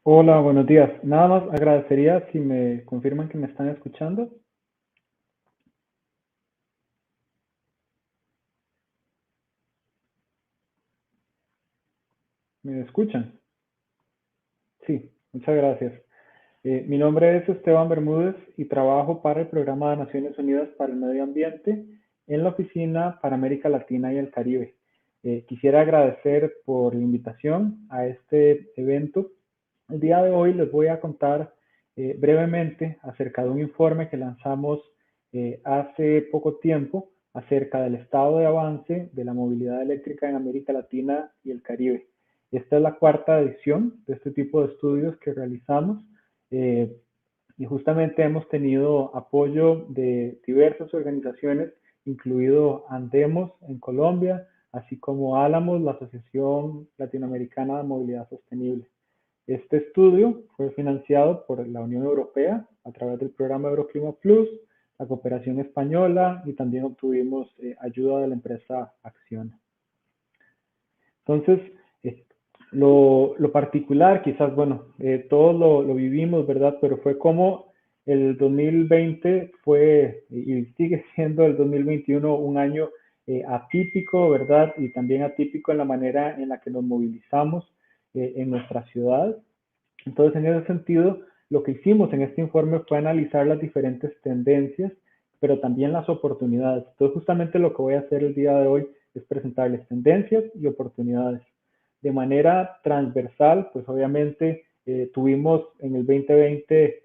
Hola, buenos días. Nada más agradecería si me confirman que me están escuchando. ¿Me escuchan? Sí, muchas gracias. Mi nombre es Esteban Bermúdez y trabajo para el Programa de Naciones Unidas para el Medio Ambiente en la Oficina para América Latina y el Caribe. Quisiera agradecer por la invitación a este evento. El día de hoy les voy a contar brevemente acerca de un informe que lanzamos hace poco tiempo acerca del estado de avance de la movilidad eléctrica en América Latina y el Caribe. Esta es la cuarta edición de este tipo de estudios que realizamos eh, y justamente hemos tenido apoyo de diversas organizaciones, incluido Andemos en Colombia, así como Álamos, la Asociación Latinoamericana de Movilidad Sostenible. Este estudio fue financiado por la Unión Europea a través del programa Euroclima Plus, la cooperación española y también obtuvimos ayuda de la empresa Acciona. Entonces, eh, lo particular, quizás, bueno, todos lo vivimos, ¿verdad? Pero fue como el 2020 fue y sigue siendo el 2021 un año atípico, ¿verdad? Y también atípico en la manera en la que nos movilizamos en nuestra ciudad. Entonces, en ese sentido, lo que hicimos en este informe fue analizar las diferentes tendencias, pero también las oportunidades. Entonces, justamente lo que voy a hacer el día de hoy es presentarles tendencias y oportunidades. De manera transversal, pues obviamente tuvimos en el 2020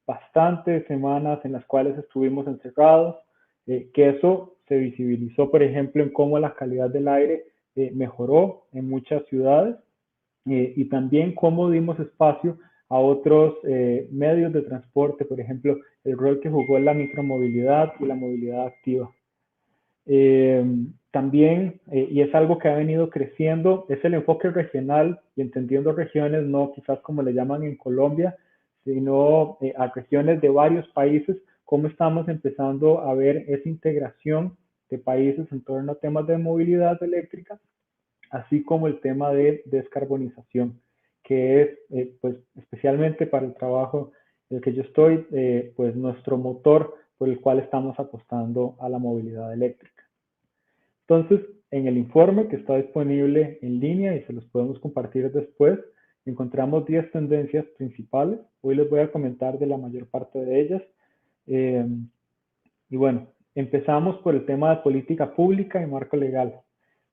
bastantes semanas en las cuales estuvimos encerrados, que eso se visibilizó, por ejemplo, en cómo la calidad del aire mejoró en muchas ciudades y también cómo dimos espacio a otros medios de transporte, por ejemplo, el rol que jugó la micromovilidad y la movilidad activa. Eh, También, y es algo que ha venido creciendo, es el enfoque regional y entendiendo regiones, no quizás como le llaman en Colombia, sino a regiones de varios países, cómo estamos empezando a ver esa integración de países en torno a temas de movilidad eléctrica así como el tema de descarbonización, que es, pues, especialmente para el trabajo en el que yo estoy, pues, nuestro motor por el cual estamos apostando a la movilidad eléctrica. Entonces, en el informe que está disponible en línea y se los podemos compartir después, encontramos 10 tendencias principales. Hoy les voy a comentar de la mayor parte de ellas. Eh, y bueno, empezamos por el tema de política pública y marco legal.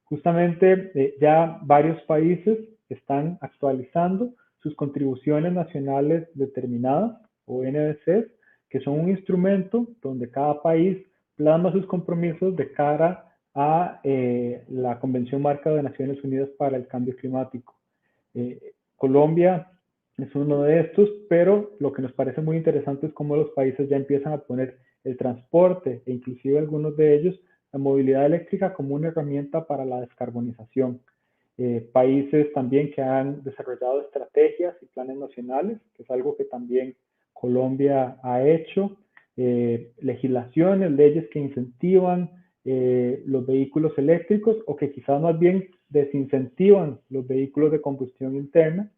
Justamente ya varios países están actualizando sus contribuciones nacionales determinadas o NDCs, que son un instrumento donde cada país plasma sus compromisos de cara a la Convención Marca de Naciones Unidas para el Cambio Climático. Colombia es uno de estos, pero lo que nos parece muy interesante es cómo los países ya empiezan a poner el transporte e inclusive algunos de ellos la movilidad eléctrica como una herramienta para la descarbonización. Países también que han desarrollado estrategias y planes nacionales, que es algo que también Colombia ha hecho, legislaciones, leyes que incentivan los vehículos eléctricos o que quizás más bien desincentivan los vehículos de combustión interna.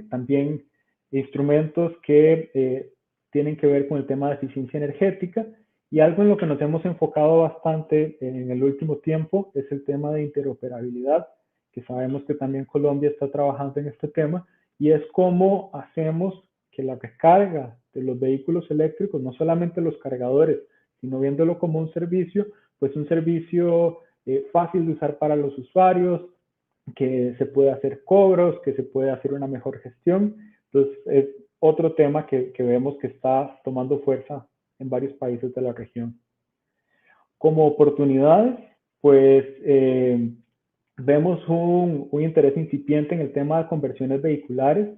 También instrumentos que tienen que ver con el tema de eficiencia energética y algo en lo que nos hemos enfocado bastante en el último tiempo es el tema de interoperabilidad, que sabemos que también Colombia está trabajando en este tema, y es cómo hacemos que la recarga de los vehículos eléctricos, no solamente los cargadores, sino viéndolo como un servicio, pues un servicio fácil de usar para los usuarios, que se puede hacer cobros, que se puede hacer una mejor gestión. Entonces, es otro tema que vemos que está tomando fuerza en varios países de la región. Como oportunidades, pues vemos un interés incipiente en el tema de conversiones vehiculares.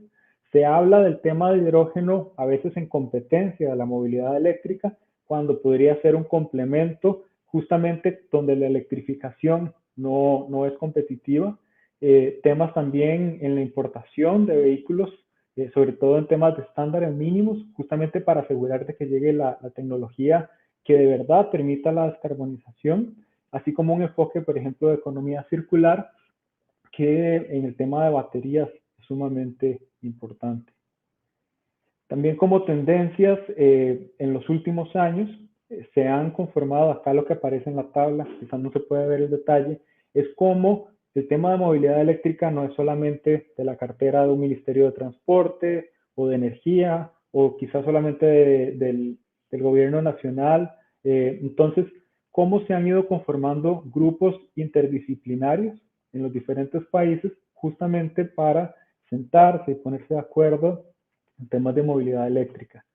Se habla del tema de hidrógeno a veces en competencia de la movilidad eléctrica, cuando podría ser un complemento justamente donde la electrificación no es competitiva. Temas también en la importación de vehículos, sobre todo en temas de estándares mínimos, justamente para asegurar de que llegue la tecnología que de verdad permita la descarbonización, así como un enfoque, por ejemplo, de economía circular, que en el tema de baterías es sumamente importante. También como tendencias, en los últimos años se han conformado, acá lo que aparece en la tabla, quizás no se puede ver el detalle, es como el tema de movilidad eléctrica no es solamente de la cartera de un Ministerio de Transporte o de Energía, o quizás solamente del gobierno nacional. Entonces, cómo se han ido conformando grupos interdisciplinarios en los diferentes países justamente para sentarse y ponerse de acuerdo en temas de movilidad eléctrica.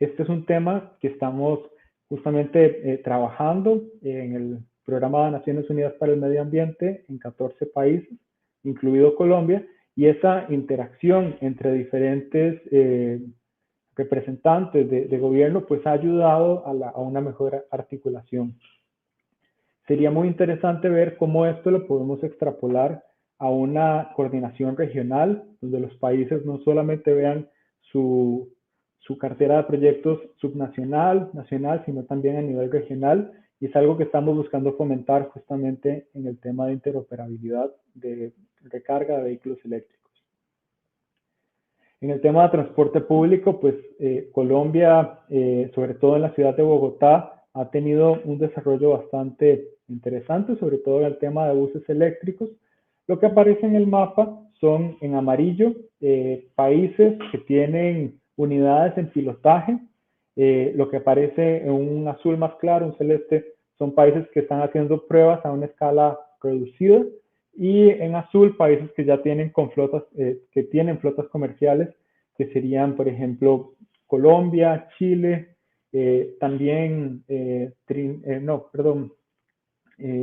Este es un tema que estamos justamente trabajando en el Programa de Naciones Unidas para el Medio Ambiente en 14 países, incluido Colombia, y esa interacción entre diferentes representantes de gobierno pues ha ayudado a una mejor articulación. Sería muy interesante ver cómo esto lo podemos extrapolar a una coordinación regional, donde los países no solamente vean su cartera de proyectos subnacional, nacional, sino también a nivel regional, y es algo que estamos buscando fomentar justamente en el tema de interoperabilidad de recarga de vehículos eléctricos. En el tema de transporte público, pues Colombia, sobre todo en la ciudad de Bogotá, ha tenido un desarrollo bastante interesante, sobre todo en el tema de buses eléctricos. Lo que aparece en el mapa son en amarillo países que tienen unidades en pilotaje. Lo que aparece en un azul más claro, un celeste, son países que están haciendo pruebas a una escala reducida. Y en azul, países que ya tienen con flotas, que tienen flotas comerciales, que serían, por ejemplo, Colombia, Chile, también,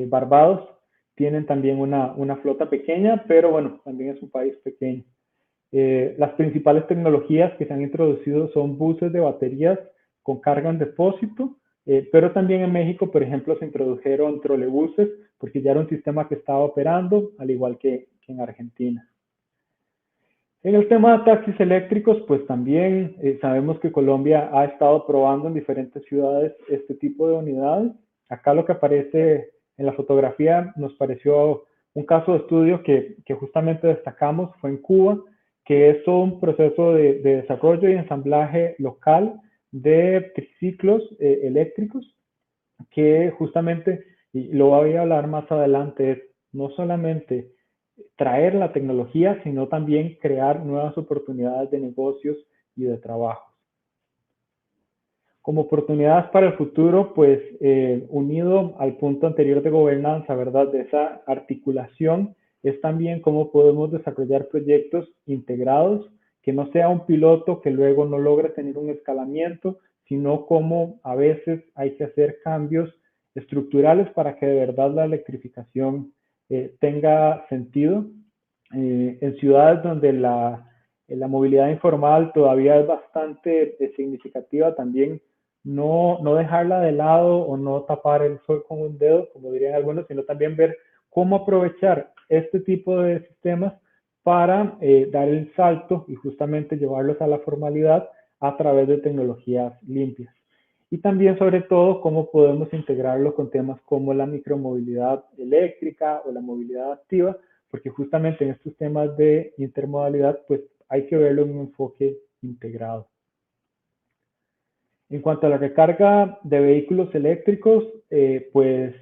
Barbados, tienen también una flota pequeña, pero bueno, también es un país pequeño. Las principales tecnologías que se han introducido son buses de baterías con carga en depósito, pero también en México, por ejemplo, se introdujeron trolebuses porque ya era un sistema que estaba operando, al igual que en Argentina. En el tema de taxis eléctricos, pues también sabemos que Colombia ha estado probando en diferentes ciudades este tipo de unidades. Acá lo que aparece en la fotografía nos pareció un caso de estudio que justamente destacamos, fue en Cuba, que es todo un proceso de desarrollo y ensamblaje local de triciclos eléctricos, que justamente, y lo voy a hablar más adelante, es no solamente traer la tecnología, sino también crear nuevas oportunidades de negocios y de trabajo. Como oportunidades para el futuro, pues unido al punto anterior de gobernanza, ¿verdad? De esa articulación, es también cómo podemos desarrollar proyectos integrados, que no sea un piloto que luego no logre tener un escalamiento, sino cómo a veces hay que hacer cambios estructurales para que de verdad la electrificación tenga sentido. En ciudades donde la movilidad informal todavía es bastante significativa, también no dejarla de lado o no tapar el sol con un dedo, como dirían algunos, sino también ver cómo aprovechar este tipo de sistemas para dar el salto y justamente llevarlos a la formalidad a través de tecnologías limpias. Y también, sobre todo, cómo podemos integrarlo con temas como la micromovilidad eléctrica o la movilidad activa, porque justamente en estos temas de intermodalidad, pues hay que verlo en un enfoque integrado. En cuanto a la recarga de vehículos eléctricos, pues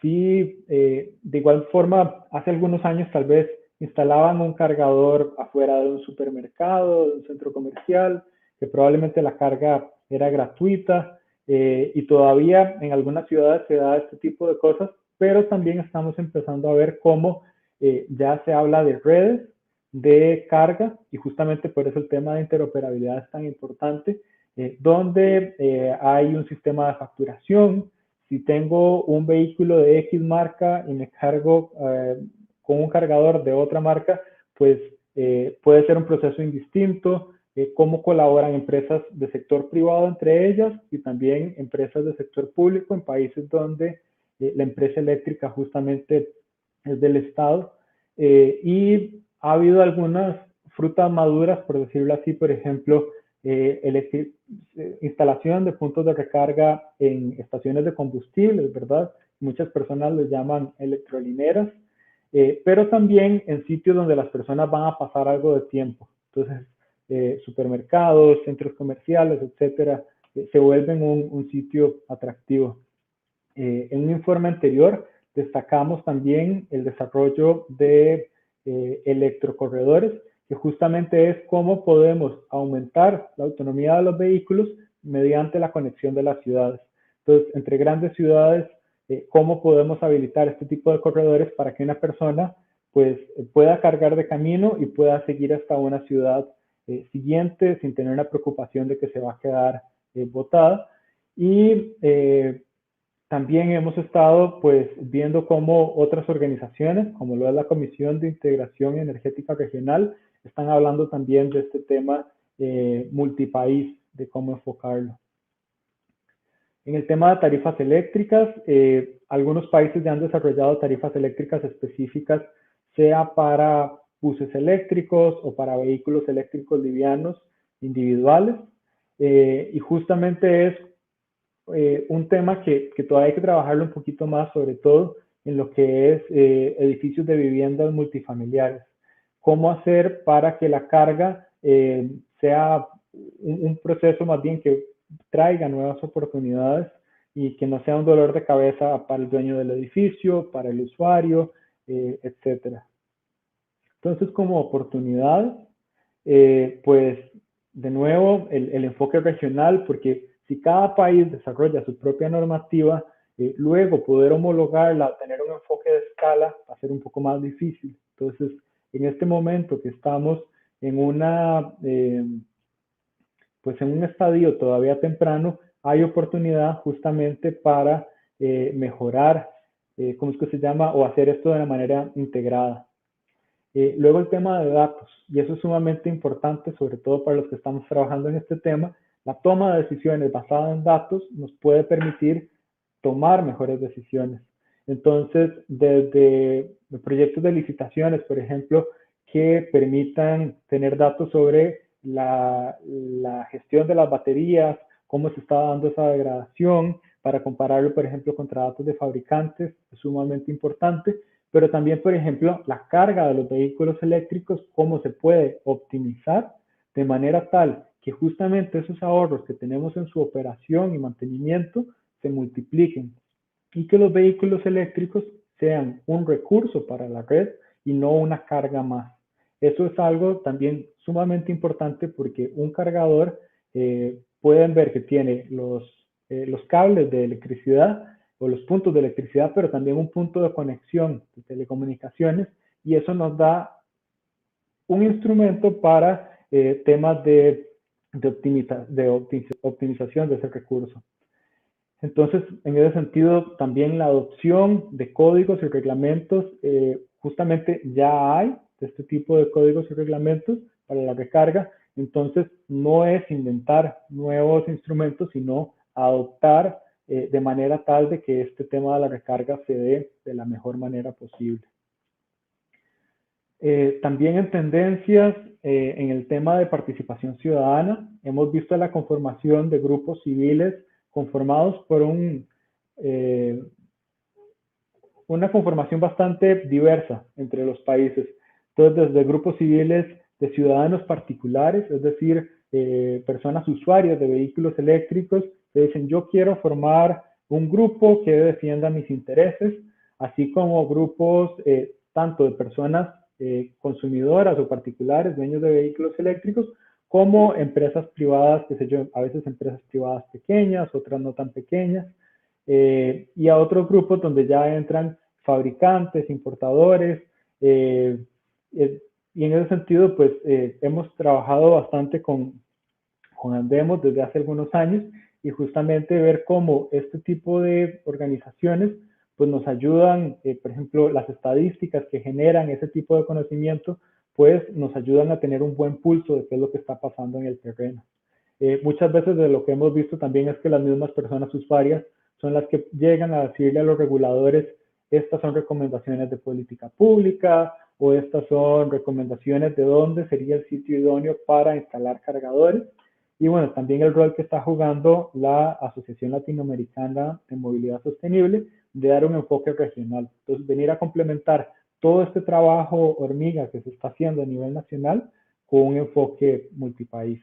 sí, de igual forma, hace algunos años tal vez instalaban un cargador afuera de un supermercado, de un centro comercial, que probablemente la carga era gratuita, y todavía en algunas ciudades se da este tipo de cosas, pero también estamos empezando a ver cómo ya se habla de redes de carga, y justamente por eso el tema de interoperabilidad es tan importante, donde hay un sistema de facturación. Si tengo un vehículo de X marca y me cargo con un cargador de otra marca, pues puede ser un proceso indistinto, cómo colaboran empresas de sector privado entre ellas y también empresas de sector público en países donde la empresa eléctrica justamente es del Estado. Y ha habido algunas frutas maduras, por decirlo así, por ejemplo, instalación de puntos de recarga en estaciones de combustibles, ¿verdad? Muchas personas les llaman electrolineras, pero también en sitios donde las personas van a pasar algo de tiempo. Entonces, supermercados, centros comerciales, etcétera, se vuelven un sitio atractivo. En un informe anterior destacamos también el desarrollo de electrocorredores, que justamente es cómo podemos aumentar la autonomía de los vehículos mediante la conexión de las ciudades. Entonces, entre grandes ciudades, cómo podemos habilitar este tipo de corredores para que una persona pues pueda cargar de camino y pueda seguir hasta una ciudad siguiente sin tener una preocupación de que se va a quedar botada. Y también hemos estado pues viendo cómo otras organizaciones, como lo es la Comisión de Integración Energética Regional, están hablando también de este tema multipaís, de cómo enfocarlo. En el tema de tarifas eléctricas, algunos países ya han desarrollado tarifas eléctricas específicas, sea para buses eléctricos o para vehículos eléctricos livianos individuales, y justamente es un tema que todavía hay que trabajarlo un poquito más, sobre todo en lo que es edificios de viviendas multifamiliares. ¿Cómo hacer para que la carga sea un proceso más bien que traiga nuevas oportunidades y que no sea un dolor de cabeza para el dueño del edificio, para el usuario, etcétera? Entonces, como oportunidad, pues de nuevo el enfoque regional, porque si cada país desarrolla su propia normativa, luego poder homologarla, tener un enfoque de escala, va a ser un poco más difícil. Entonces, en este momento que estamos en pues en un estadio todavía temprano, hay oportunidad justamente para mejorar, ¿cómo es que se llama? O hacer esto de una manera integrada. Luego el tema de datos, y eso es sumamente importante, sobre todo para los que estamos trabajando en este tema. La toma de decisiones basada en datos nos puede permitir tomar mejores decisiones. Entonces, desde proyectos de licitaciones, por ejemplo, que permitan tener datos sobre la gestión de las baterías, cómo se está dando esa degradación, para compararlo, por ejemplo, contra datos de fabricantes, es sumamente importante, pero también, por ejemplo, la carga de los vehículos eléctricos, cómo se puede optimizar de manera tal que justamente esos ahorros que tenemos en su operación y mantenimiento se multipliquen y que los vehículos eléctricos sean un recurso para la red y no una carga más. Eso es algo también sumamente importante porque un cargador pueden ver que tiene los cables de electricidad o los puntos de electricidad, pero también un punto de conexión de telecomunicaciones, y eso nos da un instrumento para temas de optimización de ese recurso. Entonces, en ese sentido, también la adopción de códigos y reglamentos, justamente ya hay de este tipo de códigos y reglamentos para la recarga. Entonces, no es inventar nuevos instrumentos, sino adoptar de manera tal de que este tema de la recarga se dé de la mejor manera posible. También en tendencias, en el tema de participación ciudadana, hemos visto la conformación de grupos civiles conformados por una conformación bastante diversa entre los países. Entonces, desde grupos civiles de ciudadanos particulares, es decir, personas usuarias de vehículos eléctricos, que dicen, yo quiero formar un grupo que defienda mis intereses, así como grupos tanto de personas consumidoras o particulares, dueños de vehículos eléctricos, como empresas privadas, qué sé yo, a veces empresas privadas pequeñas, otras no tan pequeñas, y a otros grupos donde ya entran fabricantes, importadores, y en ese sentido, pues hemos trabajado bastante con Andemos desde hace algunos años y justamente ver cómo este tipo de organizaciones pues nos ayudan, por ejemplo, las estadísticas que generan ese tipo de conocimiento, pues nos ayudan a tener un buen pulso de qué es lo que está pasando en el terreno. Muchas veces de lo que hemos visto también es que las mismas personas usuarias son las que llegan a decirle a los reguladores, estas son recomendaciones de política pública o estas son recomendaciones de dónde sería el sitio idóneo para instalar cargadores. Y bueno, también el rol que está jugando la Asociación Latinoamericana de Movilidad Sostenible de dar un enfoque regional. Entonces, venir a complementar todo este trabajo hormiga que se está haciendo a nivel nacional con un enfoque multipaís.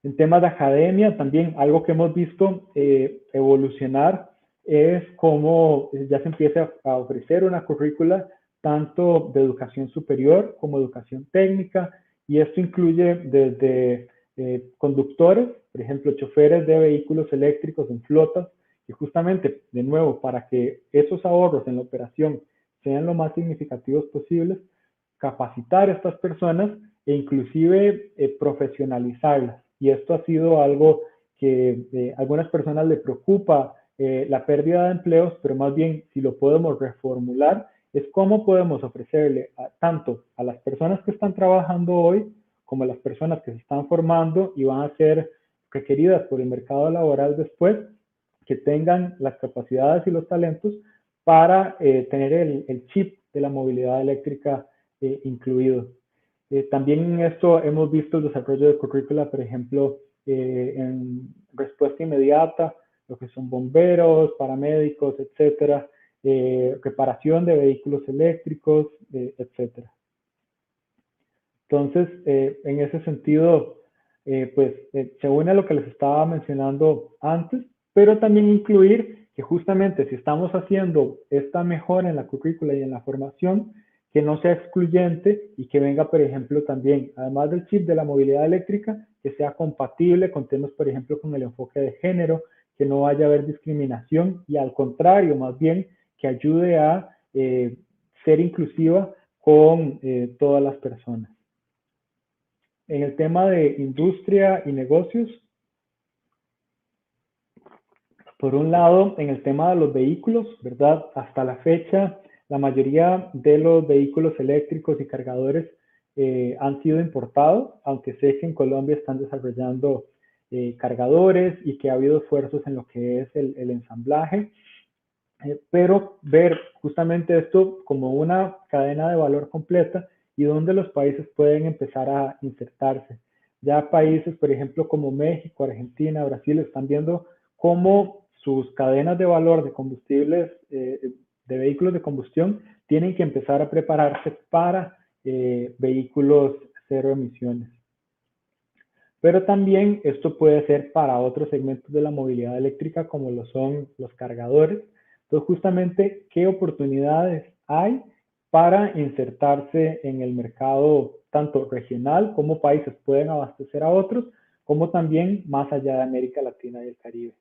En temas de academia, también algo que hemos visto evolucionar es cómo ya se empieza a ofrecer una currícula tanto de educación superior como educación técnica, y esto incluye desde conductores, por ejemplo, choferes de vehículos eléctricos en flotas, y justamente, de nuevo, para que esos ahorros en la operación sean lo más significativos posibles, capacitar a estas personas e inclusive profesionalizarlas. Y esto ha sido algo que a algunas personas les preocupa, la pérdida de empleos, pero más bien si lo podemos reformular, es cómo podemos ofrecerle tanto a las personas que están trabajando hoy como a las personas que se están formando y van a ser requeridas por el mercado laboral después, que tengan las capacidades y los talentos para tener el chip de la movilidad eléctrica incluido. También en esto hemos visto el desarrollo de currícula, por ejemplo, en respuesta inmediata, lo que son bomberos, paramédicos, etcétera, reparación de vehículos eléctricos, etcétera. Entonces, en ese sentido, se une a lo que les estaba mencionando antes, pero también incluir que justamente si estamos haciendo esta mejora en la currícula y en la formación, que no sea excluyente y que venga, por ejemplo, también, además del chip de la movilidad eléctrica, que sea compatible con temas, por ejemplo, con el enfoque de género, que no vaya a haber discriminación y al contrario, más bien, que ayude a ser inclusiva con todas las personas. En el tema de industria y negocios, por un lado, en el tema de los vehículos, ¿verdad? Hasta la fecha, la mayoría de los vehículos eléctricos y cargadores han sido importados, aunque sé que en Colombia están desarrollando cargadores y que ha habido esfuerzos en lo que es el ensamblaje, pero ver justamente esto como una cadena de valor completa y donde los países pueden empezar a insertarse. Ya países, por ejemplo, como México, Argentina, Brasil, están viendo cómo sus cadenas de valor de combustibles, de vehículos de combustión, tienen que empezar a prepararse para vehículos cero emisiones. Pero también esto puede ser para otros segmentos de la movilidad eléctrica, como lo son los cargadores. Entonces, justamente, ¿qué oportunidades hay para insertarse en el mercado tanto regional, como países pueden abastecer a otros, como también más allá de América Latina y el Caribe?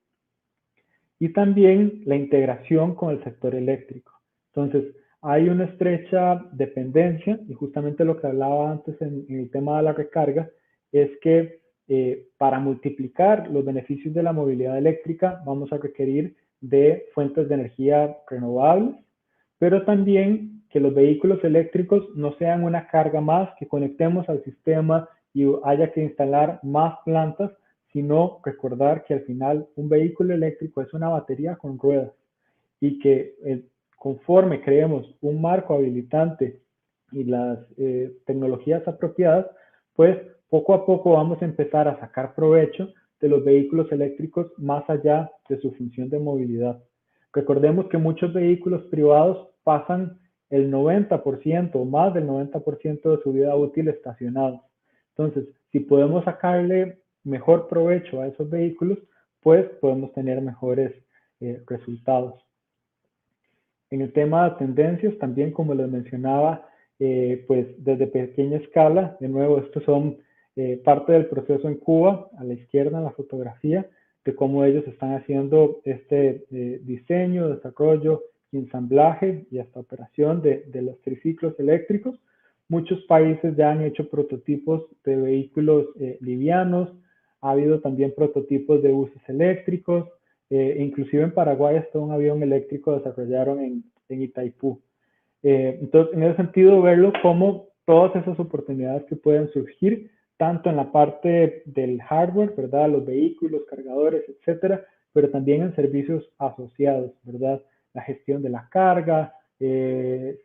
Y también la integración con el sector eléctrico. Entonces, hay una estrecha dependencia, y justamente lo que hablaba antes en el tema de la recarga, es que para multiplicar los beneficios de la movilidad eléctrica vamos a requerir de fuentes de energía renovables, pero también que los vehículos eléctricos no sean una carga más, que conectemos al sistema y haya que instalar más plantas, sino recordar que al final un vehículo eléctrico es una batería con ruedas y que conforme creemos un marco habilitante y las tecnologías apropiadas, pues poco a poco vamos a empezar a sacar provecho de los vehículos eléctricos más allá de su función de movilidad. Recordemos que muchos vehículos privados pasan el 90% o más del 90% de su vida útil estacionados. Entonces, si podemos sacarle mejor provecho a esos vehículos, pues podemos tener mejores resultados. En el tema de tendencias, también como les mencionaba, pues desde pequeña escala, de nuevo, estos son parte del proceso en Cuba, a la izquierda en la fotografía, de cómo ellos están haciendo este diseño, desarrollo, ensamblaje y hasta operación de los triciclos eléctricos. Muchos países ya han hecho prototipos de vehículos livianos, ha habido también prototipos de buses eléctricos, inclusive en Paraguay hasta un avión eléctrico desarrollaron en Itaipú. Entonces, en ese sentido, verlo como todas esas oportunidades que pueden surgir, tanto en la parte del hardware, ¿verdad? Los vehículos, cargadores, etcétera, pero también en servicios asociados, ¿verdad? La gestión de la carga,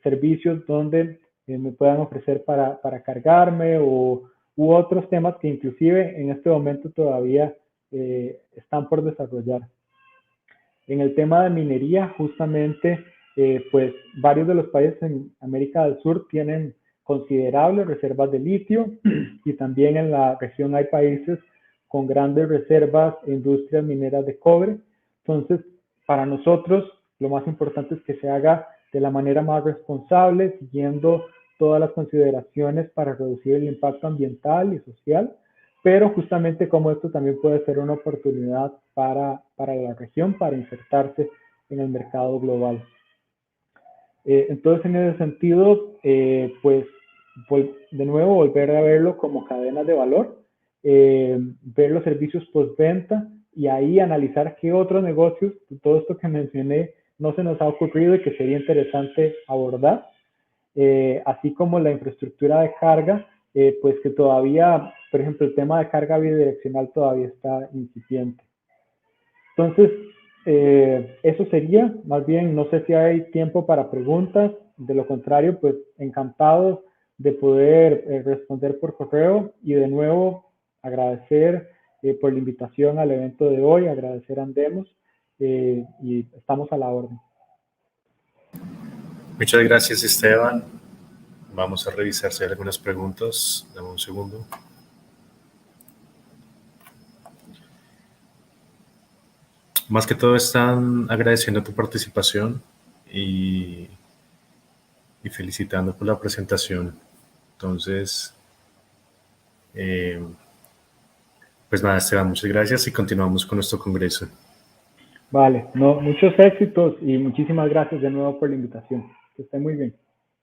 servicios donde me puedan ofrecer para cargarme u otros temas que inclusive en este momento todavía están por desarrollar. En el tema de minería, justamente, pues varios de los países en América del Sur tienen considerables reservas de litio y también en la región hay países con grandes reservas e industrias mineras de cobre. Entonces, para nosotros, lo más importante es que se haga de la manera más responsable, siguiendo todas las consideraciones para reducir el impacto ambiental y social, pero justamente como esto también puede ser una oportunidad para la región, para insertarse en el mercado global. Entonces, en ese sentido, pues, de nuevo, volver a verlo como cadenas de valor, ver los servicios postventa y ahí analizar qué otros negocios, todo esto que mencioné, no se nos ha ocurrido y que sería interesante abordar, así como la infraestructura de carga, pues que todavía, por ejemplo, el tema de carga bidireccional todavía está incipiente. Entonces, eso sería, más bien, no sé si hay tiempo para preguntas, de lo contrario, pues encantados de poder responder por correo y de nuevo agradecer por la invitación al evento de hoy, agradecer a Andemos y estamos a la orden. Muchas gracias, Esteban. Vamos a revisar si hay algunas preguntas. Dame un segundo. Más que todo están agradeciendo tu participación y felicitando por la presentación. Entonces, pues nada, Esteban, muchas gracias y continuamos con nuestro congreso. Vale, no, muchos éxitos y muchísimas gracias de nuevo por la invitación. Que estén muy bien.